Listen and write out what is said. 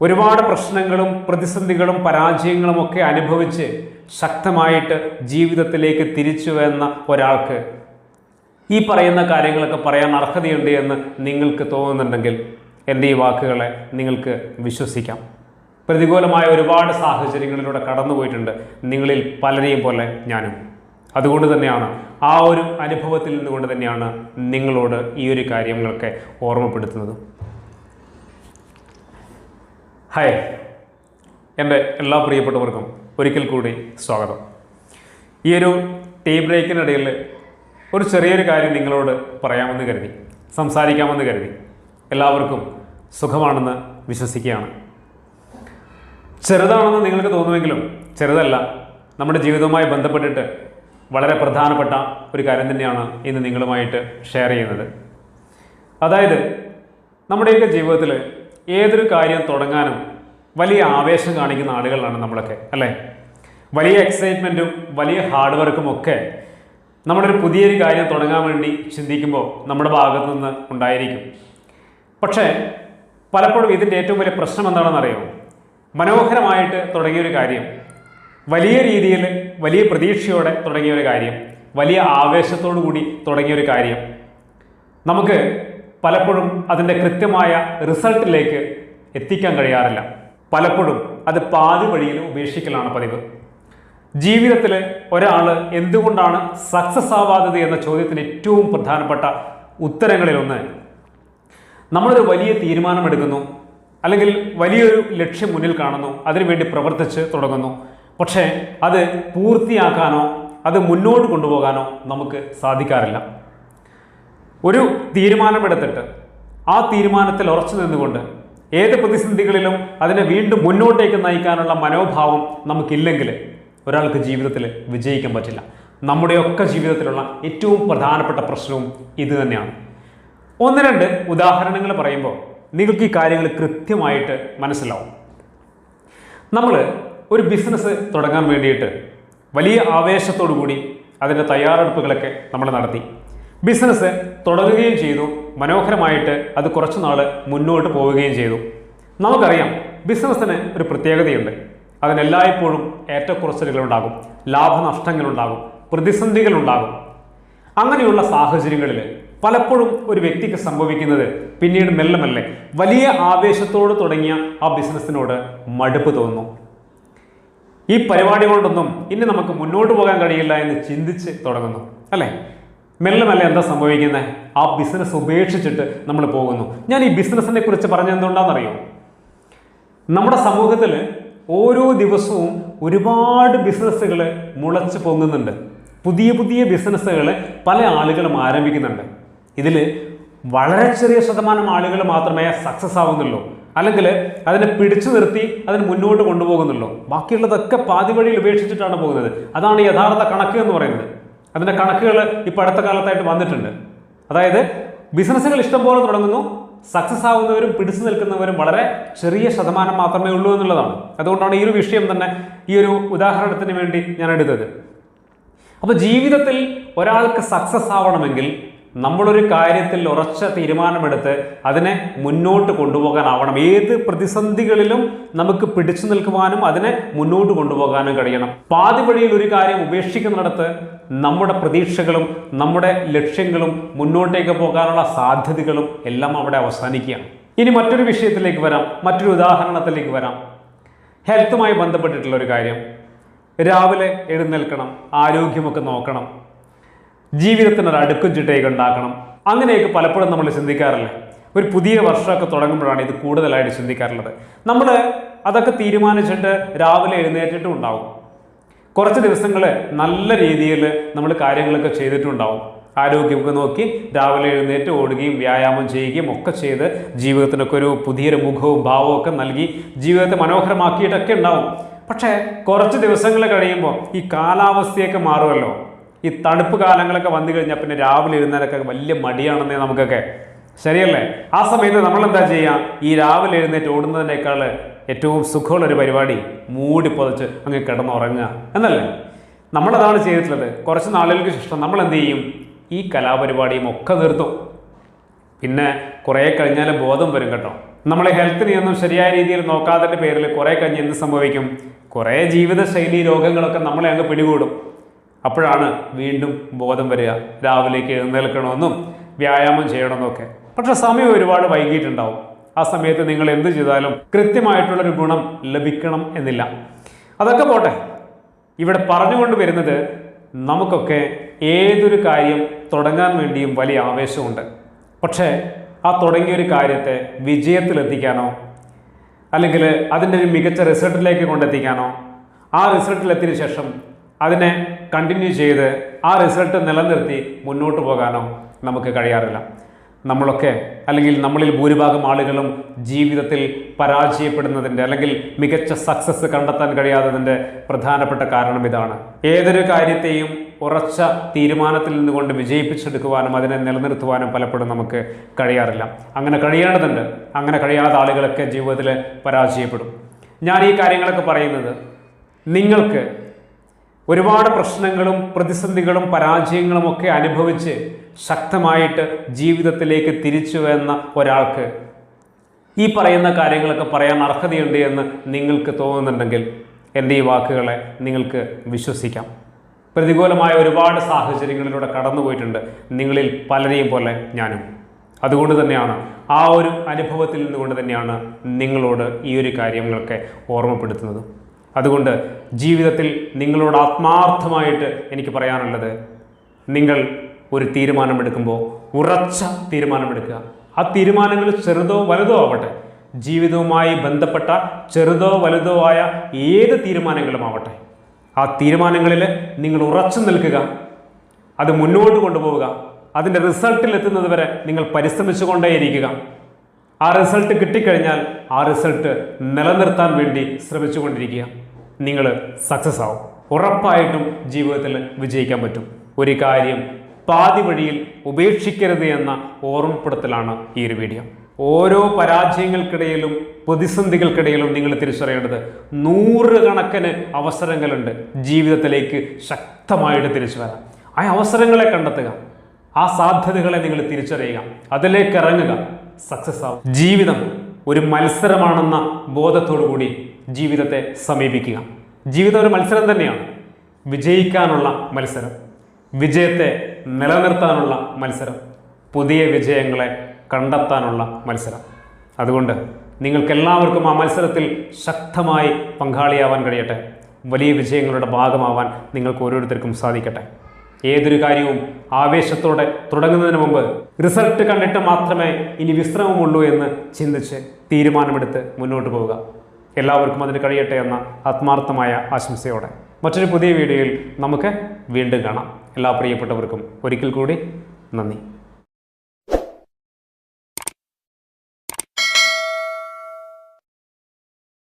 ഒരുപാട് പ്രശ്നങ്ങളും പ്രതിസന്ധികളും പരാജയങ്ങളും ഒക്കെ അനുഭവിച്ച് ശക്തമായിട്ട് ജീവിതത്തിലേക്ക് തിരിച്ചു വന്ന ഒരാൾക്ക് ഈ പറയുന്ന കാര്യങ്ങളൊക്കെ പറയാൻ അർഹതയുണ്ട് എന്ന് നിങ്ങൾക്ക് തോന്നുന്നുണ്ടെങ്കിൽ എൻ്റെ ഈ വാക്കുകളെ നിങ്ങൾക്ക് വിശ്വസിക്കാം. പ്രതികൂലമായ ഒരുപാട് സാഹചര്യങ്ങളിലൂടെ കടന്നുപോയിട്ടുണ്ട് നിങ്ങളിൽ പലരെയും പോലെ ഞാനും. അതുകൊണ്ട് തന്നെയാണ് ആ ഒരു അനുഭവത്തിൽ നിന്നുകൊണ്ട് തന്നെയാണ് നിങ്ങളോട് ഈ ഒരു കാര്യങ്ങളൊക്കെ ഓർമ്മപ്പെടുത്തുന്നത്. ഹായ്, എൻ്റെ എല്ലാ പ്രിയപ്പെട്ടവർക്കും ഒരിക്കൽ കൂടി സ്വാഗതം. ഈ ഒരു ടീ ബ്രേക്കിനിടയിൽ ഒരു ചെറിയൊരു കാര്യം നിങ്ങളോട് പറയാമെന്ന് കരുതി, സംസാരിക്കാമെന്ന് കരുതി. എല്ലാവർക്കും സുഖമാണെന്ന് വിശ്വസിക്കുകയാണ്. ചെറുതാണെന്ന് നിങ്ങൾക്ക് തോന്നുമെങ്കിലും ചെറുതല്ല. നമ്മുടെ ജീവിതവുമായി ബന്ധപ്പെട്ടിട്ട് വളരെ പ്രധാനപ്പെട്ട ഒരു കാര്യം തന്നെയാണ് ഇന്ന് നിങ്ങളുമായിട്ട് ഷെയർ ചെയ്യുന്നത്. അതായത് നമ്മുടെയൊക്കെ ജീവിതത്തിൽ ഏതൊരു കാര്യം തുടങ്ങാനും വലിയ ആവേശം കാണിക്കുന്ന ആളുകളാണ് നമ്മളൊക്കെ, അല്ലേ? വലിയ എക്സൈറ്റ്മെൻറ്റും വലിയ ഹാർഡ് വർക്കും ഒക്കെ നമ്മളൊരു പുതിയൊരു കാര്യം തുടങ്ങാൻ വേണ്ടി ചിന്തിക്കുമ്പോൾ നമ്മുടെ ഭാഗത്തു നിന്ന് ഉണ്ടായിരിക്കും. പക്ഷേ പലപ്പോഴും ഇതിൻ്റെ ഏറ്റവും വലിയ പ്രശ്നം എന്താണെന്ന് അറിയാമോ? മനോഹരമായിട്ട് തുടങ്ങിയൊരു കാര്യം, വലിയ രീതിയിൽ വലിയ പ്രതീക്ഷയോടെ തുടങ്ങിയൊരു കാര്യം, വലിയ ആവേശത്തോടു കൂടി തുടങ്ങിയൊരു കാര്യം നമുക്ക് പലപ്പോഴും അതിൻ്റെ കൃത്യമായ റിസൾട്ടിലേക്ക് എത്തിക്കാൻ കഴിയാറില്ല. പലപ്പോഴും അത് പാതി വഴിയിൽ ഉപേക്ഷിക്കലാണ് പതിവ്. ജീവിതത്തിൽ ഒരാൾ എന്തുകൊണ്ടാണ് സക്സസ് ആവാത്തത് എന്ന ചോദ്യത്തിന് ഏറ്റവും പ്രധാനപ്പെട്ട ഉത്തരങ്ങളിലൊന്ന്, നമ്മളൊരു വലിയ തീരുമാനമെടുക്കുന്നു, അല്ലെങ്കിൽ വലിയൊരു ലക്ഷ്യം മുന്നിൽ കാണുന്നു, അതിനുവേണ്ടി പ്രവർത്തിച്ച് തുടങ്ങുന്നു. പക്ഷേ അത് പൂർത്തിയാക്കാനോ അത് മുന്നോട്ട് കൊണ്ടുപോകാനോ നമുക്ക് സാധിക്കാറില്ല. ഒരു തീരുമാനമെടുത്തിട്ട് ആ തീരുമാനത്തിൽ ഉറച്ചു നിന്നുകൊണ്ട് ഏത് പ്രതിസന്ധികളിലും അതിനെ വീണ്ടും മുന്നോട്ടേക്ക് നയിക്കാനുള്ള മനോഭാവം നമുക്കില്ലെങ്കിൽ ഒരാൾക്ക് ജീവിതത്തിൽ വിജയിക്കാൻ പറ്റില്ല. നമ്മുടെയൊക്കെ ജീവിതത്തിലുള്ള ഏറ്റവും പ്രധാനപ്പെട്ട പ്രശ്നവും ഇത് തന്നെയാണ്. ഒന്ന് രണ്ട് ഉദാഹരണങ്ങൾ പറയുമ്പോൾ നിങ്ങൾക്ക് ഈ കാര്യങ്ങൾ കൃത്യമായിട്ട് മനസ്സിലാവും. നമ്മൾ ഒരു ബിസിനസ് തുടങ്ങാൻ വേണ്ടിയിട്ട് വലിയ ആവേശത്തോടു കൂടി അതിൻ്റെ തയ്യാറെടുപ്പുകളൊക്കെ നമ്മൾ നടത്തി. ബിസിനസ് തുടങ്ങുകയും ചെയ്തു. മനോഹരമായിട്ട് അത് കുറച്ച് നാൾ മുന്നോട്ട് പോവുകയും ചെയ്തു. നമുക്കറിയാം ബിസിനസ്സിന് ഒരു പ്രത്യേകതയുണ്ട്. അതിനെല്ലായ്പ്പോഴും ഏറ്റക്കുറച്ചിലുകളുണ്ടാകും, ലാഭനഷ്ടങ്ങളുണ്ടാകും, പ്രതിസന്ധികളുണ്ടാകും. അങ്ങനെയുള്ള സാഹചര്യങ്ങളിൽ പലപ്പോഴും ഒരു വ്യക്തിക്ക് സംഭവിക്കുന്നത് പിന്നീട് മെല്ലെ മെല്ലെ വലിയ ആവേശത്തോട് തുടങ്ങിയ ആ ബിസിനസ്സിനോട് മടുപ്പ് തോന്നുന്നു. ഈ പരിപാടി കൊണ്ടൊന്നും ഇനി നമുക്ക് മുന്നോട്ട് പോകാൻ കഴിയില്ല എന്ന് ചിന്തിച്ച് തുടങ്ങുന്നു, അല്ലേ? മെല്ലെ മെല്ലെ എന്താ സംഭവിക്കുന്നത്? ആ ബിസിനസ് ഉപേക്ഷിച്ചിട്ട് നമ്മൾ പോകുന്നു. ഞാൻ ഈ ബിസിനസ്സിനെ കുറിച്ച് പറഞ്ഞത് എന്തുകൊണ്ടാണെന്നറിയോ? നമ്മുടെ സമൂഹത്തിൽ ഓരോ ദിവസവും ഒരുപാട് ബിസിനസ്സുകൾ മുളച്ച് പൊങ്ങുന്നുണ്ട്. പുതിയ പുതിയ ബിസിനസ്സുകൾ പല ആളുകളും ആരംഭിക്കുന്നുണ്ട്. ഇതിൽ വളരെ ചെറിയ ശതമാനം ആളുകൾ മാത്രമേ സക്സസ് ആവുന്നുള്ളൂ, അല്ലെങ്കിൽ അതിനെ പിടിച്ചു നിർത്തി അതിന് മുന്നോട്ട് കൊണ്ടുപോകുന്നുള്ളൂ. ബാക്കിയുള്ളതൊക്കെ പാതി വഴിയിൽ ഉപേക്ഷിച്ചിട്ടാണ് പോകുന്നത്. അതാണ് യഥാർത്ഥ കണക്ക് എന്ന് പറയുന്നത്. അതിൻ്റെ കണക്കുകൾ ഇപ്പോൾ അടുത്ത കാലത്തായിട്ട് വന്നിട്ടുണ്ട്. അതായത് ബിസിനസ്സുകൾ ഇഷ്ടംപോലെ തുടങ്ങുന്നു, സക്സസ് ആവുന്നവരും പിടിച്ചു നിൽക്കുന്നവരും വളരെ ചെറിയ ശതമാനം മാത്രമേ ഉള്ളൂ എന്നുള്ളതാണ്. അതുകൊണ്ടാണ് ഈ ഒരു വിഷയം തന്നെ ഈ ഒരു ഉദാഹരണത്തിന് വേണ്ടി ഞാൻ എടുത്തത്. അപ്പോൾ ജീവിതത്തിൽ ഒരാൾക്ക് സക്സസ് ആവണമെങ്കിൽ നമ്മളൊരു കാര്യത്തിൽ ഉറച്ച തീരുമാനമെടുത്ത് അതിനെ മുന്നോട്ട് കൊണ്ടുപോകാനാവണം. ഏത് പ്രതിസന്ധികളിലും നമുക്ക് പിടിച്ചു നിൽക്കുവാനും അതിനെ മുന്നോട്ട് കൊണ്ടുപോകാനും കഴിയണം. പാതി വഴിയിൽ ഒരു കാര്യം ഉപേക്ഷിക്കുന്നിടത്ത് നമ്മുടെ പ്രതീക്ഷകളും നമ്മുടെ ലക്ഷ്യങ്ങളും മുന്നോട്ടേക്ക് പോകാനുള്ള സാധ്യതകളും എല്ലാം അവിടെ അവസാനിക്കുകയാണ്. ഇനി മറ്റൊരു വിഷയത്തിലേക്ക് വരാം, മറ്റൊരു ഉദാഹരണത്തിലേക്ക് വരാം. ഹെൽത്തുമായി ബന്ധപ്പെട്ടിട്ടുള്ള ഒരു കാര്യം. രാവിലെ എഴുന്നേൽക്കണം, ആരോഗ്യമൊക്കെ നോക്കണം, ജീവിതത്തിനൊരു അടുക്കും ചിട്ടയൊക്കെ ഉണ്ടാക്കണം. അങ്ങനെയൊക്കെ പലപ്പോഴും നമ്മൾ ചിന്തിക്കാറില്ല. ഒരു പുതിയ വർഷമൊക്കെ തുടങ്ങുമ്പോഴാണ് ഇത് കൂടുതലായിട്ട് ചിന്തിക്കാറുള്ളത്. നമ്മൾ അതൊക്കെ തീരുമാനിച്ചിട്ട് രാവിലെ എഴുന്നേറ്റിട്ടും ഉണ്ടാവും. കുറച്ച് ദിവസങ്ങൾ നല്ല രീതിയിൽ നമ്മൾ കാര്യങ്ങളൊക്കെ ചെയ്തിട്ടുണ്ടാവും. ആരോഗ്യമൊക്കെ നോക്കി രാവിലെ എഴുന്നേറ്റ് ഓടുകയും വ്യായാമം ചെയ്യുകയും ഒക്കെ ചെയ്ത് ജീവിതത്തിനൊക്കെ ഒരു പുതിയൊരു മുഖവും ഭാവവും ഒക്കെ നൽകി ജീവിതത്തെ മനോഹരമാക്കിയിട്ടൊക്കെ ഉണ്ടാവും. പക്ഷേ കുറച്ച് ദിവസങ്ങൾ കഴിയുമ്പോൾ ഈ കാലാവസ്ഥയൊക്കെ മാറുമല്ലോ. ഈ തണുപ്പ് കാലങ്ങളൊക്കെ വന്നു കഴിഞ്ഞാൽ പിന്നെ രാവിലെ എഴുന്നേലൊക്കെ വലിയ മടിയാണെന്നേ നമുക്കൊക്കെ, ശരിയല്ലേ? ആ സമയത്ത് നമ്മൾ എന്താ ചെയ്യുക? ഈ രാവിലെ എഴുന്നേറ്റ് ഓടുന്നതിനേക്കാൾ ഏറ്റവും സുഖമുള്ളൊരു പരിപാടി മൂടി പൊതച്ച് അങ്ങ് കിടന്നുറങ്ങുക എന്നല്ലേ? നമ്മളതാണ് ചെയ്തിട്ടുള്ളത്. കുറച്ച് നാളുകൾക്ക് ശേഷം നമ്മൾ എന്ത് ചെയ്യും? ഈ കലാപരിപാടിയും ഒക്കെ നിർത്തും. പിന്നെ കുറേ കഴിഞ്ഞാൽ ബോധം വരും കേട്ടോ. നമ്മളെ ഹെൽത്തിനെയൊന്നും ശരിയായ രീതിയിൽ നോക്കാത്തതിൻ്റെ പേരിൽ കുറേ കഴിഞ്ഞ് എന്ത് സംഭവിക്കും? കുറേ ജീവിതശൈലി രോഗങ്ങളൊക്കെ നമ്മളെ അങ്ങ് പിടികൂടും. അപ്പോഴാണ് വീണ്ടും ബോധം വരിക, രാവിലേക്ക് എഴുന്നേൽക്കണമെന്നും വ്യായാമം ചെയ്യണമെന്നൊക്കെ. പക്ഷെ സമയം ഒരുപാട് വൈകിട്ടുണ്ടാവും. ആ സമയത്ത് നിങ്ങൾ എന്ത് ചെയ്താലും കൃത്യമായിട്ടുള്ളൊരു ഗുണം ലഭിക്കണം എന്നില്ല. അതൊക്കെ പോട്ടെ, ഇവിടെ പറഞ്ഞുകൊണ്ട് വരുന്നത് നമുക്കൊക്കെ ഏതൊരു കാര്യം തുടങ്ങാൻ വേണ്ടിയും വലിയ ആവേശമുണ്ട്. പക്ഷേ ആ തുടങ്ങിയൊരു കാര്യത്തെ വിജയത്തിലെത്തിക്കാനോ അല്ലെങ്കിൽ അതിൻ്റെ ഒരു മികച്ച റിസൾട്ടിലേക്ക് കൊണ്ടെത്തിക്കാനോ ആ റിസൾട്ടിലെത്തിയ ശേഷം അതിനെ കണ്ടിന്യൂ ചെയ്ത് ആ റിസൾട്ട് നിലനിർത്തി മുന്നോട്ട് പോകാനോ നമുക്ക് കഴിയാറില്ല. നമ്മളൊക്കെ അല്ലെങ്കിൽ നമ്മളിൽ ഭൂരിഭാഗം ആളുകളും ജീവിതത്തിൽ പരാജയപ്പെടുന്നതിൻ്റെ അല്ലെങ്കിൽ മികച്ച സക്സസ് കണ്ടെത്താൻ കഴിയാത്തതിൻ്റെ പ്രധാനപ്പെട്ട കാരണം ഇതാണ്. ഏതൊരു കാര്യത്തെയും ഉറച്ച തീരുമാനത്തിൽ നിന്നുകൊണ്ട് വിജയിപ്പിച്ചെടുക്കുവാനും അതിനെ നിലനിർത്തുവാനും പലപ്പോഴും നമുക്ക് കഴിയാറില്ല. അങ്ങനെ കഴിയേണ്ടതുണ്ട്. അങ്ങനെ കഴിയാത്ത ആളുകളൊക്കെ ജീവിതത്തിൽ പരാജയപ്പെടും. ഞാൻ ഈ കാര്യങ്ങളൊക്കെ പറയുന്നത് നിങ്ങൾക്ക് ഒരുപാട് പ്രശ്നങ്ങളും പ്രതിസന്ധികളും പരാജയങ്ങളും ഒക്കെ അനുഭവിച്ച് ശക്തമായിട്ട് ജീവിതത്തിലേക്ക് തിരിച്ചു വന്ന ഒരാൾക്ക് ഈ പറയുന്ന കാര്യങ്ങളൊക്കെ പറയാൻ അർഹതയുണ്ട് എന്ന് നിങ്ങൾക്ക് തോന്നുന്നുണ്ടെങ്കിൽ എൻ്റെ ഈ വാക്കുകളെ നിങ്ങൾക്ക് വിശ്വസിക്കാം. പ്രതികൂലമായ ഒരുപാട് സാഹചര്യങ്ങളിലൂടെ കടന്നുപോയിട്ടുണ്ട് നിങ്ങളിൽ പലരെയും പോലെ ഞാനും. അതുകൊണ്ട് തന്നെയാണ് ആ ഒരു അനുഭവത്തിൽ നിന്നുകൊണ്ട് തന്നെയാണ് നിങ്ങളോട് ഈ ഒരു കാര്യങ്ങളൊക്കെ ഓർമ്മപ്പെടുത്തുന്നത്. അതുകൊണ്ട് ജീവിതത്തിൽ നിങ്ങളോട് ആത്മാർത്ഥമായിട്ട് എനിക്ക് പറയാനുള്ളത്, നിങ്ങൾ ഒരു തീരുമാനമെടുക്കുമ്പോൾ ഉറച്ച തീരുമാനമെടുക്കുക. ആ തീരുമാനങ്ങൾ ചെറുതോ വലുതോ ആവട്ടെ, ജീവിതവുമായി ബന്ധപ്പെട്ട ചെറുതോ വലുതോ ആയ ഏത് തീരുമാനങ്ങളും ആവട്ടെ, ആ തീരുമാനങ്ങളിൽ നിങ്ങൾ ഉറച്ചു നിൽക്കുക, അത് മുന്നോട്ട് കൊണ്ടുപോവുക. അതിൻ്റെ റിസൾട്ടിലെത്തുന്നത് വരെ നിങ്ങൾ പരിശ്രമിച്ചുകൊണ്ടേയിരിക്കുക. ആ റിസൾട്ട് കിട്ടിക്കഴിഞ്ഞാൽ ആ റിസൾട്ട് നിലനിർത്താൻ വേണ്ടി ശ്രമിച്ചുകൊണ്ടിരിക്കുക. നിങ്ങൾ സക്സസ് ആവും. ഉറപ്പായിട്ടും ജീവിതത്തിൽ വിജയിക്കാൻ പറ്റും. ഒരു കാര്യം പാതി വഴിയിൽ ഉപേക്ഷിക്കരുത് എന്ന ഓർമ്മപ്പെടുത്തലാണ് ഈ ഒരു വീഡിയോ. ഓരോ പരാജയങ്ങൾക്കിടയിലും പ്രതിസന്ധികൾക്കിടയിലും നിങ്ങൾ തിരിച്ചറിയേണ്ടത് 100 കണക്കിന് അവസരങ്ങളുണ്ട് ജീവിതത്തിലേക്ക് ശക്തമായിട്ട് തിരിച്ചു വരാൻ. ആ അവസരങ്ങളെ കണ്ടെത്തുക, ആ സാധ്യതകളെ നിങ്ങൾ തിരിച്ചറിയുക, അതിലേക്ക് ഇറങ്ങുക, സക്സസ് ആവും. ജീവിതം ഒരു മത്സരമാണെന്ന ബോധത്തോടു കൂടി ജീവിതത്തെ സമീപിക്കുക. ജീവിതം ഒരു മത്സരം തന്നെയാണ്. വിജയിക്കാനുള്ള മത്സരം, വിജയത്തെ നിലനിർത്താനുള്ള മത്സരം, പുതിയ വിജയങ്ങളെ കണ്ടെത്താനുള്ള മത്സരം. അതുകൊണ്ട് നിങ്ങൾക്കെല്ലാവർക്കും ആ മത്സരത്തിൽ ശക്തമായി പങ്കാളിയാവാൻ കഴിയട്ടെ. വലിയ വിജയങ്ങളുടെ ഭാഗമാവാൻ നിങ്ങൾക്ക് ഓരോരുത്തർക്കും സാധിക്കട്ടെ. ഏതൊരു കാര്യവും ആവേശത്തോടെ തുടങ്ങുന്നതിന് മുമ്പ് റിസൾട്ട് കണ്ടിട്ട് മാത്രമേ ഇനി വിശ്രമമുള്ളൂ എന്ന് ചിന്തിച്ച് തീരുമാനമെടുത്ത് മുന്നോട്ട് പോവുക. എല്ലാവർക്കും അതിന് കഴിയട്ടെ എന്ന ആത്മാർത്ഥമായ ആശംസയോടെ മറ്റൊരു പുതിയ വീഡിയോയിൽ നമുക്ക് വീണ്ടും കാണാം. എല്ലാ പ്രിയപ്പെട്ടവർക്കും ഒരിക്കൽ കൂടി നന്ദി.